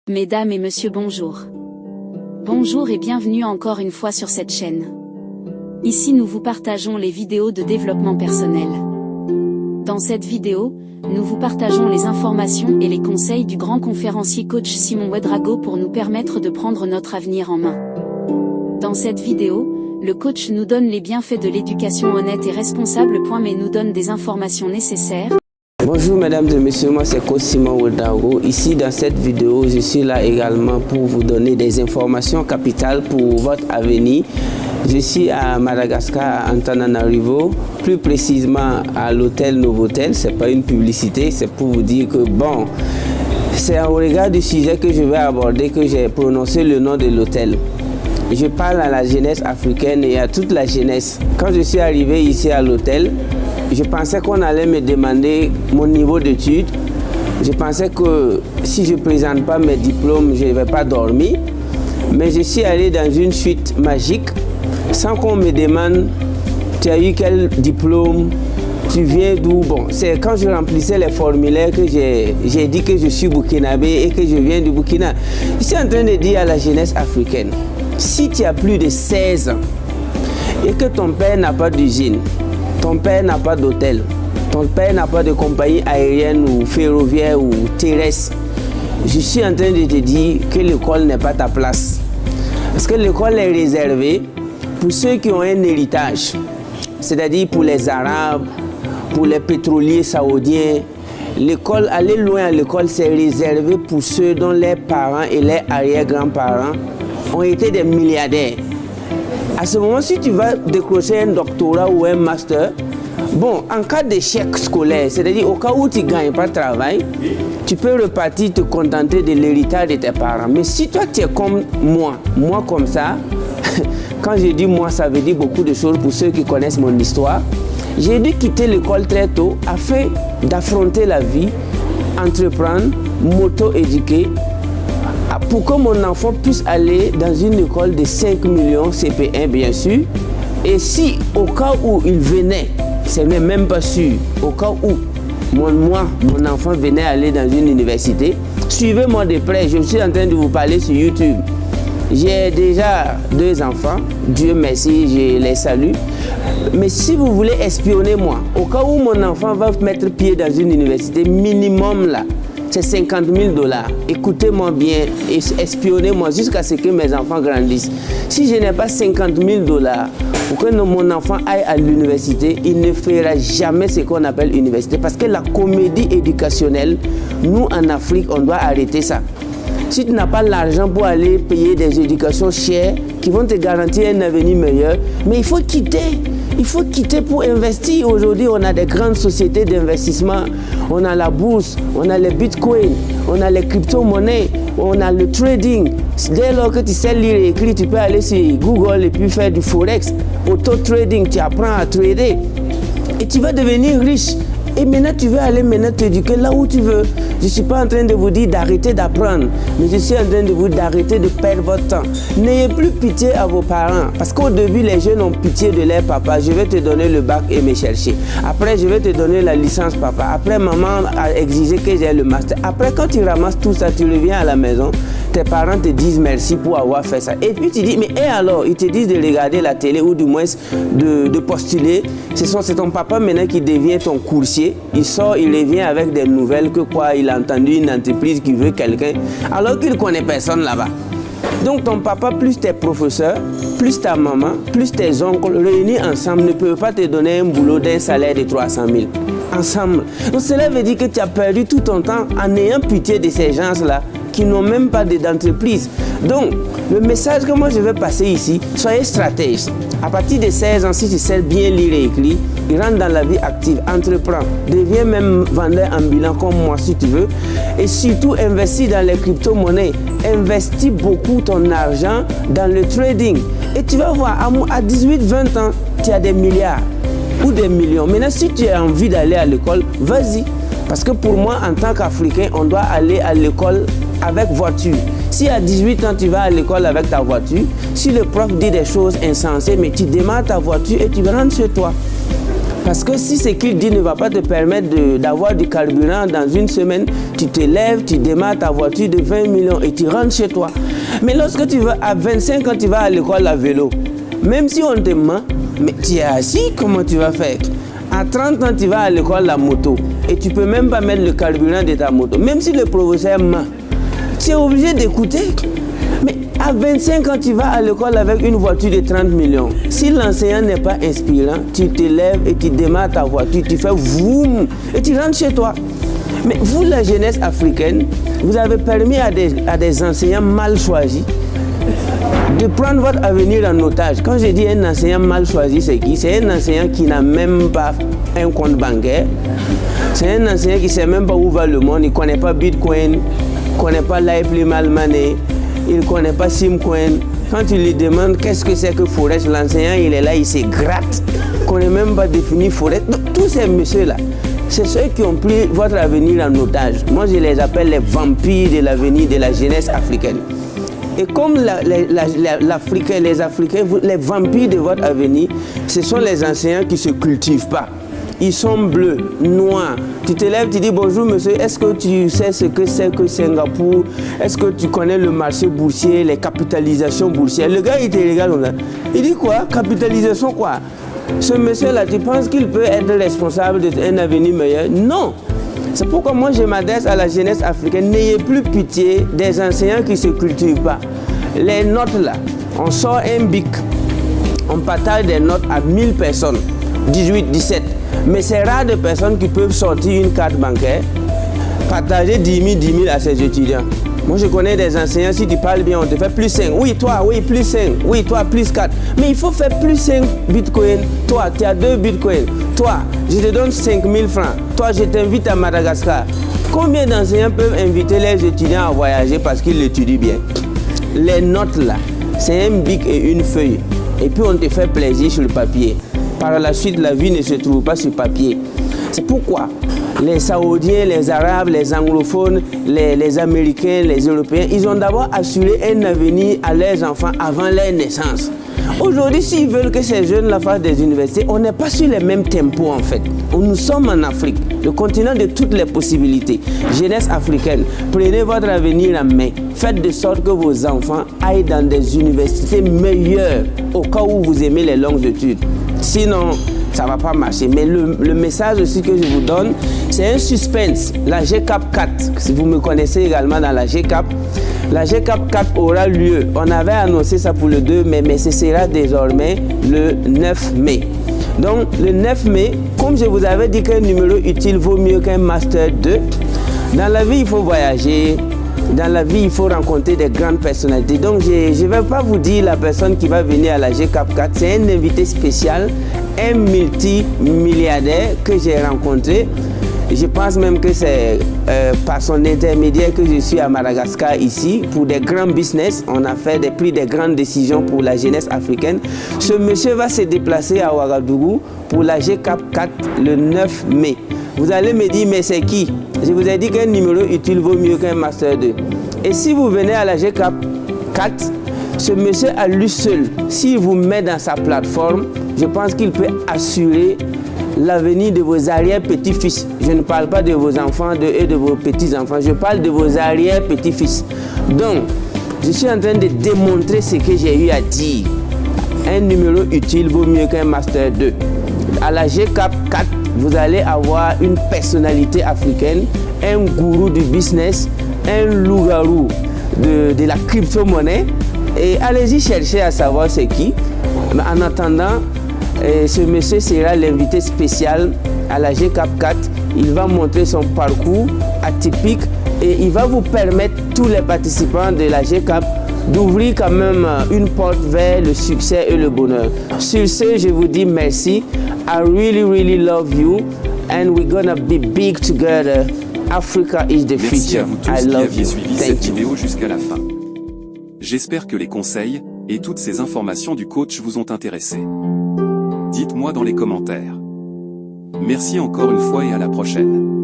Mesdames et messieurs, bonjour. Bonjour et bienvenue encore une fois sur cette chaîne. Ici nous vous partageons les vidéos de développement personnel. Dans cette vidéo, nous vous partageons les informations et les conseils du grand conférencier coach Simon Ouedraogo pour nous permettre de prendre notre avenir en main. Dans cette vidéo, le coach nous donne les bienfaits de l'éducation honnête et responsable, mais nous donne des informations nécessaires. Bonjour mesdames et messieurs, moi c'est coach Simon Ouedraogo. Ici dans cette vidéo, je suis là également pour vous donner des informations capitales pour votre avenir. Je suis à Madagascar, à Antananarivo, plus précisément à l'hôtel Novotel. Ce n'est pas une publicité, c'est pour vous dire que bon, c'est au regard du sujet que je vais aborder que j'ai prononcé le nom de l'hôtel. Je parle à la jeunesse africaine et à toute la jeunesse. Quand je suis arrivé ici à l'hôtel, je pensais qu'on allait me demander mon niveau d'études. Je pensais que si je ne présente pas mes diplômes, je ne vais pas dormir. Mais je suis allé dans une suite magique sans qu'on me demande « Tu as eu quel diplôme? Tu viens d'où ?» Bon, c'est quand je remplissais les formulaires que j'ai dit que je suis burkinabé et que je viens du Burkina. Je suis en train de dire à la jeunesse africaine, si tu as plus de 16 ans et que ton père n'a pas d'usine, ton père n'a pas d'hôtel, ton père n'a pas de compagnie aérienne ou ferroviaire ou terrestre, je suis en train de te dire que l'école n'est pas ta place. Parce que l'école est réservée pour ceux qui ont un héritage, c'est-à-dire pour les Arabes, pour les pétroliers saoudiens. L'école, aller loin à l'école, c'est réservé pour ceux dont les parents et les arrière-grands-parents ont été des milliardaires. À ce moment, si tu vas décrocher un doctorat ou un master, bon, en cas d'échec scolaire, c'est-à-dire au cas où tu ne gagnes pas de travail, tu peux repartir te contenter de l'héritage de tes parents. Mais si toi tu es comme moi comme ça, quand je dis moi, ça veut dire beaucoup de choses pour ceux qui connaissent mon histoire. J'ai dû quitter l'école très tôt afin d'affronter la vie, entreprendre, m'auto-éduquer, pour que mon enfant puisse aller dans une école de 5 millions CP1 bien sûr. Et si au cas où il venait, ce n'est même pas sûr, au cas où mon enfant venait aller dans une université, suivez-moi de près, je suis en train de vous parler sur YouTube. J'ai déjà 2 enfants, Dieu merci, je les salue. Mais si vous voulez espionner moi, au cas où mon enfant va mettre pied dans une université, minimum là, c'est 50 000 $. Écoutez-moi bien et espionnez-moi jusqu'à ce que mes enfants grandissent. Si je n'ai pas 50 000 $ pour que mon enfant aille à l'université, il ne fera jamais ce qu'on appelle université. Parce que la comédie éducationnelle, nous en Afrique, on doit arrêter ça. Si tu n'as pas l'argent pour aller payer des éducations chères qui vont te garantir un avenir meilleur, mais il faut quitter. Il faut quitter pour investir. Aujourd'hui, on a des grandes sociétés d'investissement. On a la bourse, on a les bitcoins, on a les crypto-monnaies, on a le trading. Dès lors que tu sais lire et écrire, tu peux aller sur Google et puis faire du forex, auto-trading, tu apprends à trader. Et tu vas devenir riche. Et maintenant, tu veux aller t'éduquer là où tu veux. Je ne suis pas en train de vous dire d'arrêter d'apprendre, mais je suis en train de vous dire d'arrêter de perdre votre temps. N'ayez plus pitié à vos parents, parce qu'au début, les jeunes ont pitié de leur papa. Je vais te donner le bac et me chercher. Après, je vais te donner la licence papa. Après, maman a exigé que j'ai le master. Après, quand tu ramasses tout ça, tu reviens à la maison. Tes parents te disent merci pour avoir fait ça. Et puis tu dis, mais et alors? Ils te disent de regarder la télé ou du moins de postuler. C'est ton papa maintenant qui devient ton coursier. Il sort, il revient avec des nouvelles que quoi, il a entendu une entreprise qui veut quelqu'un, alors qu'il ne connaît personne là-bas. Donc ton papa plus tes professeurs, plus ta maman, plus tes oncles réunis ensemble ne peuvent pas te donner un boulot d'un salaire de 300 000. Ensemble. Donc cela veut dire que tu as perdu tout ton temps en ayant pitié de ces gens-là qui n'ont même pas d'entreprise. Donc, le message que moi je vais passer ici, soyez stratège. À partir de 16 ans, si tu sais bien lire et écrire, rentre dans la vie active, entreprends, deviens même vendeur ambulant comme moi si tu veux. Et surtout, investis dans les crypto-monnaies. Investis beaucoup ton argent dans le trading. Et tu vas voir, à 18-20 ans, tu as des milliards ou des millions. Maintenant, si tu as envie d'aller à l'école, vas-y. Parce que pour moi, en tant qu'Africain, on doit aller à l'école avec voiture. Si à 18 ans, tu vas à l'école avec ta voiture, si le prof dit des choses insensées, mais tu démarres ta voiture et tu rentres chez toi. Parce que si ce qu'il dit ne va pas te permettre d'avoir du carburant dans une semaine, tu te lèves, tu démarres ta voiture de 20 millions et tu rentres chez toi. Mais lorsque tu vas à 25 ans, tu vas à l'école à vélo. Même si on te ment, mais tu es assis, comment tu vas faire? À 30 ans, tu vas à l'école à moto et tu ne peux même pas mettre le carburant de ta moto. Même si le professeur ment, tu es obligé d'écouter. Mais à 25 ans, tu vas à l'école avec une voiture de 30 millions. Si l'enseignant n'est pas inspirant, tu te lèves et tu démarres ta voiture, tu fais vroom et tu rentres chez toi. Mais vous, la jeunesse africaine, vous avez permis à des enseignants mal choisis de prendre votre avenir en otage. Quand je dis un enseignant mal choisi, c'est qui? C'est un enseignant qui n'a même pas un compte bancaire. C'est un enseignant qui ne sait même pas où va le monde. Il ne connaît pas Bitcoin, il ne connaît pas Live Mal Money, il ne connaît pas Simcoin. Quand tu lui demandes qu'est-ce que c'est que Forex, l'enseignant il est là, il se gratte. Il ne connaît même pas définir Forex. Donc, tous ces messieurs-là, c'est ceux qui ont pris votre avenir en otage. Moi, je les appelle les vampires de l'avenir de la jeunesse africaine. Et comme les Africains, les vampires de votre avenir, ce sont les enseignants qui ne se cultivent pas. Ils sont bleus, noirs. Tu te lèves, tu dis bonjour monsieur, est-ce que tu sais ce que c'est que Singapour? Est-ce que tu connais le marché boursier, les capitalisations boursières? Le gars, il te regarde comme ça. Il dit quoi? Capitalisation quoi? Ce monsieur-là, tu penses qu'il peut être responsable d'un avenir meilleur? Non. C'est pourquoi moi je m'adresse à la jeunesse africaine. N'ayez plus pitié des enseignants qui ne se cultivent pas. Les notes là, on sort un bic, on partage des notes à 1000 personnes, 18, 17. Mais c'est rare de personnes qui peuvent sortir une carte bancaire, partager 10 000 à ses étudiants. Moi je connais des enseignants, si tu parles bien, on te fait plus 5. Oui, toi, oui, plus 5. Oui, toi, plus 4. Mais il faut faire plus 5 bitcoins. Toi, tu as 2 bitcoins. Toi, je te donne 5 000 francs. Toi, je t'invite à Madagascar. Combien d'enseignants peuvent inviter les étudiants à voyager parce qu'ils l'étudient bien? Les notes là, c'est un bic et une feuille. Et puis on te fait plaisir sur le papier. Par la suite, la vie ne se trouve pas sur papier. C'est pourquoi les Saoudiens, les Arabes, les anglophones, les Américains, les Européens, ils ont d'abord assuré un avenir à leurs enfants avant leur naissance. Aujourd'hui, s'ils veulent que ces jeunes-là fassent des universités, on n'est pas sur les mêmes tempos en fait. Nous sommes en Afrique, le continent de toutes les possibilités. Jeunesse africaine, prenez votre avenir en main. Faites de sorte que vos enfants aillent dans des universités meilleures au cas où vous aimez les longues études. Sinon, ça ne va pas marcher. Mais le message aussi que je vous donne, c'est un suspense. La GCAP 4, si vous me connaissez également dans la GCAP, la GCAP 4 aura lieu. On avait annoncé ça pour le 2 mai, mais ce sera désormais le 9 mai. Donc, le 9 mai, comme je vous avais dit qu'un numéro utile vaut mieux qu'un Master 2, dans la vie, il faut voyager. Dans la vie, il faut rencontrer des grandes personnalités. Donc, je ne vais pas vous dire la personne qui va venir à la GCAP 4. C'est un invité spécial, un multimilliardaire que j'ai rencontré. Je pense même que c'est par son intermédiaire que je suis à Madagascar ici pour des grands business. On a pris des grandes décisions pour la jeunesse africaine. Ce monsieur va se déplacer à Ouagadougou pour la GCAP 4 le 9 mai. Vous allez me dire, mais c'est qui? Je vous ai dit qu'un numéro utile vaut mieux qu'un Master 2. Et si vous venez à la GCAP 4, ce monsieur à lui seul, s'il vous met dans sa plateforme, je pense qu'il peut assurer l'avenir de vos arrière-petits-fils. Je ne parle pas de vos enfants et de vos petits-enfants, je parle de vos arrière-petits-fils. Donc, je suis en train de démontrer ce que j'ai eu à dire. Un numéro utile vaut mieux qu'un Master 2. À la GCAP 4, vous allez avoir une personnalité africaine, un gourou du business, un loup-garou de la crypto-monnaie. Et allez-y chercher à savoir c'est qui. Mais en attendant, ce monsieur sera l'invité spécial à la GCAP 4. Il va montrer son parcours atypique et il va vous permettre, tous les participants de la GCAP, d'ouvrir quand même une porte vers le succès et le bonheur. Sur ce, je vous dis merci. I really, really love you and we're gonna be big together. Africa is the future. Merci à vous tous qui aviez suivi cette vidéo jusqu'à la fin. J'espère que les conseils et toutes ces informations du coach vous ont intéressé. Dites-moi dans les commentaires. Merci encore une fois et à la prochaine.